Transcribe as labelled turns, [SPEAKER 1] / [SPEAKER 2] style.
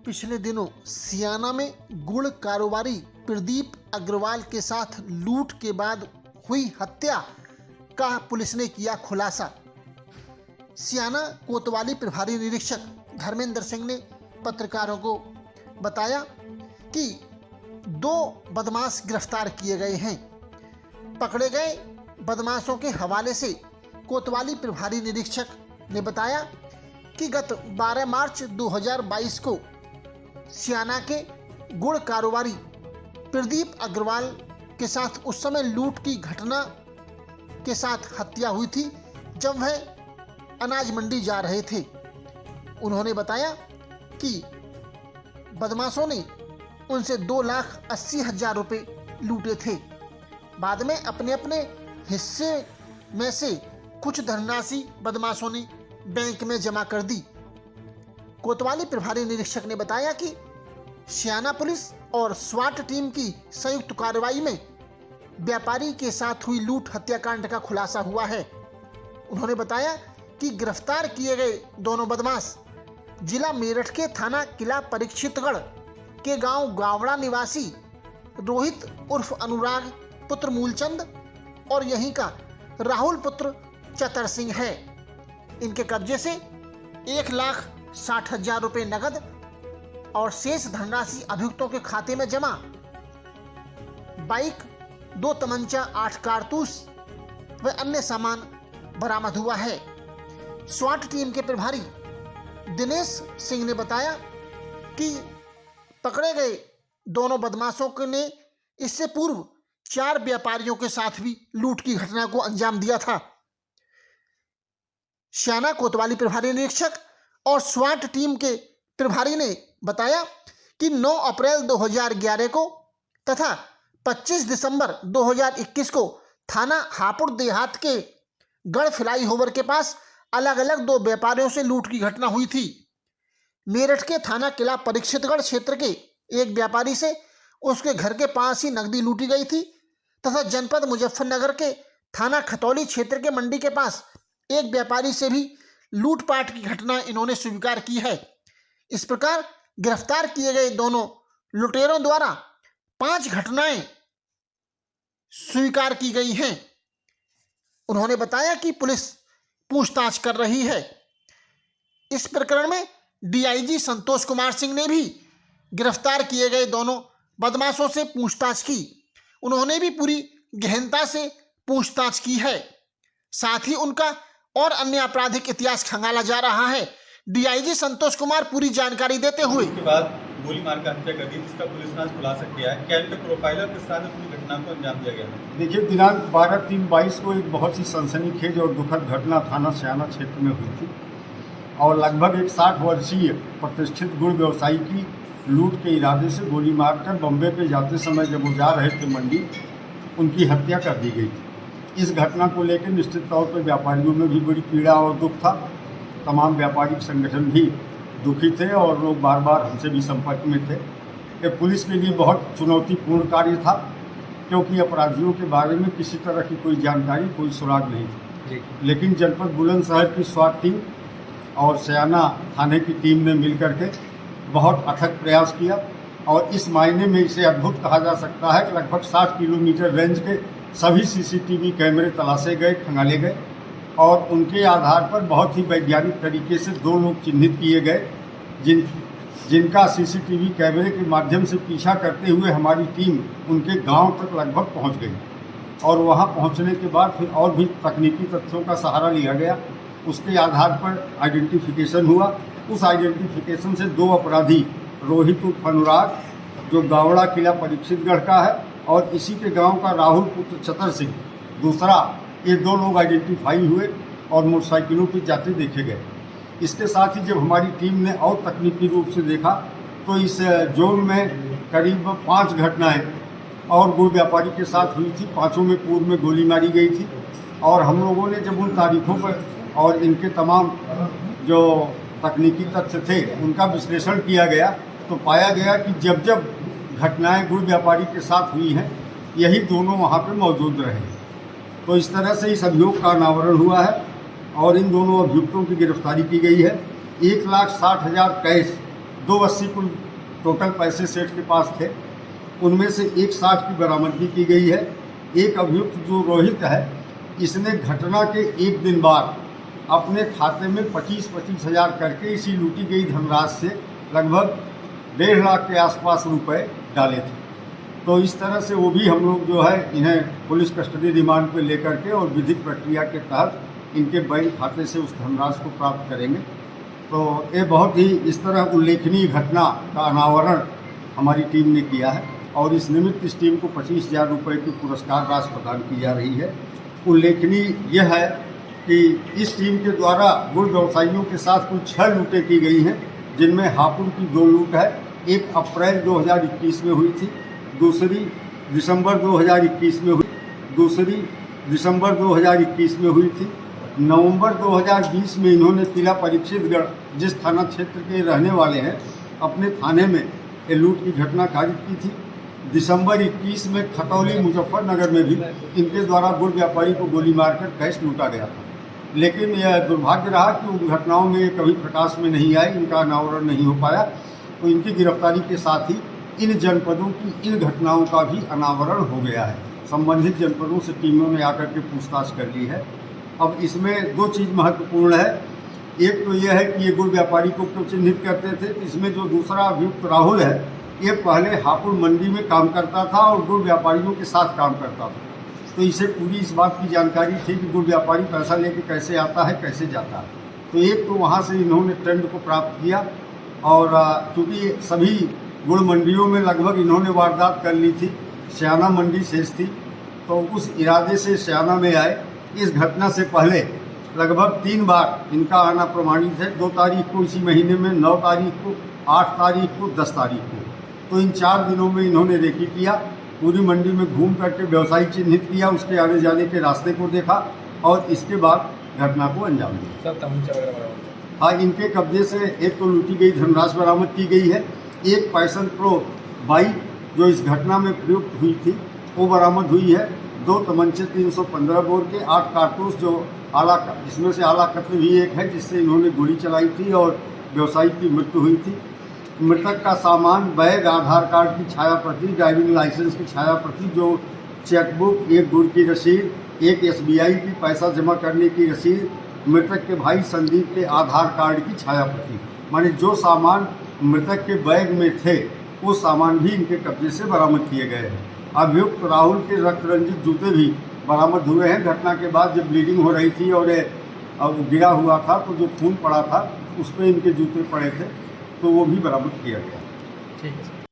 [SPEAKER 1] पिछले दिनों सियाना में गुड़ कारोबारी प्रदीप अग्रवाल के साथ लूट के बाद हुई हत्या का पुलिस ने किया खुलासा। सियाना कोतवाली प्रभारी निरीक्षक धर्मेंद्र सिंह ने पत्रकारों को बताया कि 2 बदमाश गिरफ्तार किए गए हैं। पकड़े गए बदमाशों के हवाले से कोतवाली प्रभारी निरीक्षक ने बताया कि गत 12 मार्च 2022 को सियाना के गुड़ कारोबारी प्रदीप अग्रवाल के साथ उस समय लूट की घटना के साथ हत्या हुई थी जब वह अनाज मंडी जा रहे थे। उन्होंने बताया कि बदमाशों ने उनसे 2,80,000 रुपये लूटे थे। बाद में अपने अपने हिस्से में से कुछ धनराशि बदमाशों ने बैंक में जमा कर दी। कोतवाली प्रभारी निरीक्षक ने बताया कि सियाना पुलिस और स्वाट टीम की संयुक्त कार्रवाई में व्यापारी के साथ हुई लूट हत्याकांड का खुलासा हुआ है। उन्होंने बताया कि गिरफ्तार किए गए दोनों बदमाश जिला मेरठ के थाना किला परीक्षितगढ़ के गांव गावड़ा निवासी रोहित उर्फ अनुराग पुत्र मूलचंद और यहीं का राहुल पुत्र चतर सिंह है। इनके कब्जे से 1,60,000 रुपये नगद और शेष धनराशि अभियुक्तों के खाते में जमा। बाइक, 2 तमंचा, 8 कारतूस व अन्य सामान बरामद हुआ है। स्वाट टीम के प्रभारी दिनेश सिंह ने बताया कि पकड़े गए दोनों बदमाशों ने इससे पूर्व 4 व्यापारियों के साथ भी लूट की घटना को अंजाम दिया था। सियाना कोतवाली प्रभारी निरीक्षक और स्वाट टीम के प्रभारी ने बताया कि 9 अप्रैल 2011 को तथा 25 दिसंबर 2021 को थाना हापुड़ देहात के गढ़ फ्लाईओवर के पास अलग अलग 2 व्यापारियों से लूट की घटना हुई थी। मेरठ के थाना किला परीक्षितगढ़ क्षेत्र के एक व्यापारी से उसके घर के पास ही नकदी लूटी गई थी तथा जनपद मुजफ्फरनगर के थाना खतौली क्षेत्र के मंडी के पास एक व्यापारी से भी लूटपाट की घटना इन्होंने स्वीकार की है। इस प्रकार गिरफ्तार किए गए दोनों लुटेरों द्वारा 5 घटनाएं स्वीकार की गई हैं। उन्होंने बताया कि पुलिस पूछताछ कर रही है। इस प्रकरण में डीआईजी संतोष कुमार सिंह ने भी गिरफ्तार किए गए दोनों बदमाशों से पूछताछ की। उन्होंने भी पूरी गहनता से पूछताछ की है। साथ ही उनका और अन्य आपराधिक इतिहास खंगाला जा रहा है। डीआईजी संतोष कुमार पूरी जानकारी देते हुए
[SPEAKER 2] उसके बाद गोली मार कर हत्या कर दी, जिसका पुलिस ने आज खुलासा किया है। क्या इनके प्रोफाइलर के साथ पूरी घटना को अंजाम दिया गया है?
[SPEAKER 3] देखिए, दिनांक 12/3/22 को एक बहुत ही सनसनीखेज और दुखद घटना थाना सियाना क्षेत्र में हुई थी और लगभग एक 60 वर्षीय प्रतिष्ठित गुड़ व्यवसायी की लूट के इरादे से गोली मारकर बम्बे पे जाते समय जब वो जा रहे थे मंडी, उनकी हत्या कर दी गई थी। इस घटना को लेकर निश्चित तौर पर व्यापारियों में भी बड़ी पीड़ा और दुख था। तमाम व्यापारिक संगठन भी दुखी थे और लोग बार बार हमसे भी संपर्क में थे। ये पुलिस के लिए बहुत चुनौतीपूर्ण कार्य था क्योंकि अपराधियों के बारे में किसी तरह की कोई जानकारी, कोई सुराग नहीं थी। लेकिन जनपद बुलंदशहर की स्वाट टीम और सियाना थाने की टीम ने मिल करके बहुत अथक प्रयास किया और इस मायने में इसे अद्भुत कहा जा सकता है कि लगभग 60 किलोमीटर रेंज के सभी सीसीटीवी कैमरे तलाशे गए, खंगाले गए और उनके आधार पर बहुत ही वैज्ञानिक तरीके से 2 लोग चिन्हित किए गए जिनका सीसीटीवी कैमरे के माध्यम से पीछा करते हुए हमारी टीम उनके गांव तक लगभग पहुंच गई और वहां पहुंचने के बाद फिर और भी तकनीकी तथ्यों का सहारा लिया गया। उसके आधार पर आइडेंटिफिकेशन हुआ। उस आइडेंटिफिकेशन से 2 अपराधी रोहित उर्फ अनुराग जो गावड़ा किला परीक्षितगढ़ का है और इसी के गांव का राहुल पुत्र चतर सिंह दूसरा, ये 2 लोग आइडेंटिफाई हुए और मोटरसाइकिलों पर जाते देखे गए। इसके साथ ही जब हमारी टीम ने और तकनीकी रूप से देखा तो इस जोन में करीब 5 घटनाएं और गुड़ व्यापारी के साथ हुई थी। 5 में पूर्व में गोली मारी गई थी और हम लोगों ने जब उन तारीखों पर और इनके तमाम जो तकनीकी तथ्य थे उनका विश्लेषण किया गया तो पाया गया कि जब जब घटनाएं गुड़ व्यापारी के साथ हुई हैं यही दोनों वहां पे मौजूद रहे। तो इस तरह से इस अभियोग का अनावरण हुआ है और इन दोनों अभियुक्तों की गिरफ्तारी की गई है। 1,60,000 कैश 280 कुल टोटल पैसे सेठ के पास थे। उनमें से 160 की बरामदगी की गई है। एक अभियुक्त जो रोहित है, इसने घटना के एक दिन बाद अपने खाते में 25-25 हज़ार करके इसी लूटी गई धनराशि से लगभग 1.5 लाख के आसपास रुपए डाले थे। तो इस तरह से वो भी हम लोग जो है इन्हें पुलिस कस्टडी रिमांड पे लेकर के और विधिक प्रक्रिया के तहत इनके बैंक खाते से उस धनराशि को प्राप्त करेंगे। तो ये बहुत ही इस तरह उल्लेखनीय घटना का अनावरण हमारी टीम ने किया है और इस निमित्त इस टीम को 25,000 रुपये की पुरस्कार राशि प्रदान की जा रही है। उल्लेखनीय यह है कि इस टीम के द्वारा गुड़ व्यवसायियों के साथ कुल 6 लूटें की गई हैं, जिनमें हापुड़ की 2 लूट है। एक अप्रैल 2021 में हुई थी, दूसरी दिसंबर 2021 में हुई, दूसरी दिसंबर 2021 में हुई थी। नवंबर 2020 में इन्होंने किला परीक्षितगढ़, जिस थाना क्षेत्र के रहने वाले हैं, अपने थाने में ये लूट की घटना खारिज की थी। दिसंबर 21 में खतौली मुजफ्फरनगर में भी इनके द्वारा गुड़ व्यापारी को गोली मारकर कैश लूटा गया था। लेकिन यह दुर्भाग्य रहा कि उन घटनाओं में कभी प्रकाश में नहीं आई, इनका अनावरण नहीं हो पाया। तो इनकी गिरफ्तारी के साथ ही इन जनपदों की इन घटनाओं का भी अनावरण हो गया है। संबंधित जनपदों से टीमों ने आकर के पूछताछ कर ली है। अब इसमें 2 चीज़ महत्वपूर्ण है। एक तो यह है कि ये गुड़ व्यापारी को क्यों चिन्हित करते थे। इसमें जो दूसरा अभियुक्त राहुल है, ये पहले हापुड़ मंडी में काम करता था और गुड़ व्यापारियों के साथ काम करता था। तो इसे पूरी इस बात की जानकारी थी कि गुड़ व्यापारी पैसा लेके कैसे आता है, कैसे जाता है। तो एक तो वहाँ से इन्होंने ट्रेंड को प्राप्त किया और चूँकि सभी गुड़ मंडियों में लगभग इन्होंने वारदात कर ली थी, स्याना मंडी शेष थी, तो उस इरादे से स्याना में आए। इस घटना से पहले लगभग 3 बार इनका आना प्रमाणित है। 2 तारीख को इसी महीने में, 9 तारीख को, 8 तारीख को, 10 तारीख को। तो इन 4 दिनों में इन्होंने रेकी किया, पूरी मंडी में घूम करके व्यवसायी चिन्हित किया, उसके आने जाने के रास्ते को देखा और इसके बाद घटना को अंजाम दिया। हाँ, इनके कब्जे से एक तो लूटी गई धनराशि बरामद की गई है। एक पैशन प्रो बाइक जो इस घटना में प्रयुक्त हुई थी वो बरामद हुई है। 2 तमंचे 315 बोर के, 8 कारतूस जो आला, इसमें से आला कत्ल भी एक है जिससे इन्होंने गोली चलाई थी और व्यवसायी की मृत्यु हुई थी। मृतक का सामान, बैग, आधार कार्ड की छाया प्रति, ड्राइविंग लाइसेंस की छाया प्रति, जो चेकबुक, एक गुड़ की रसीद, एक SBI की पैसा जमा करने की रसीद, मृतक के भाई संदीप के आधार कार्ड की छाया प्रति, माने जो सामान मृतक के बैग में थे वो सामान भी इनके कब्जे से बरामद किए गए हैं। अभियुक्त राहुल के रक्त रंजित जूते भी बरामद हुए हैं। घटना के बाद जब ब्लीडिंग हो रही थी और गिरा हुआ था तो जो खून पड़ा था उस पर इनके जूते पड़े थे, तो वो भी बरामद किया गया।
[SPEAKER 4] ठीक है।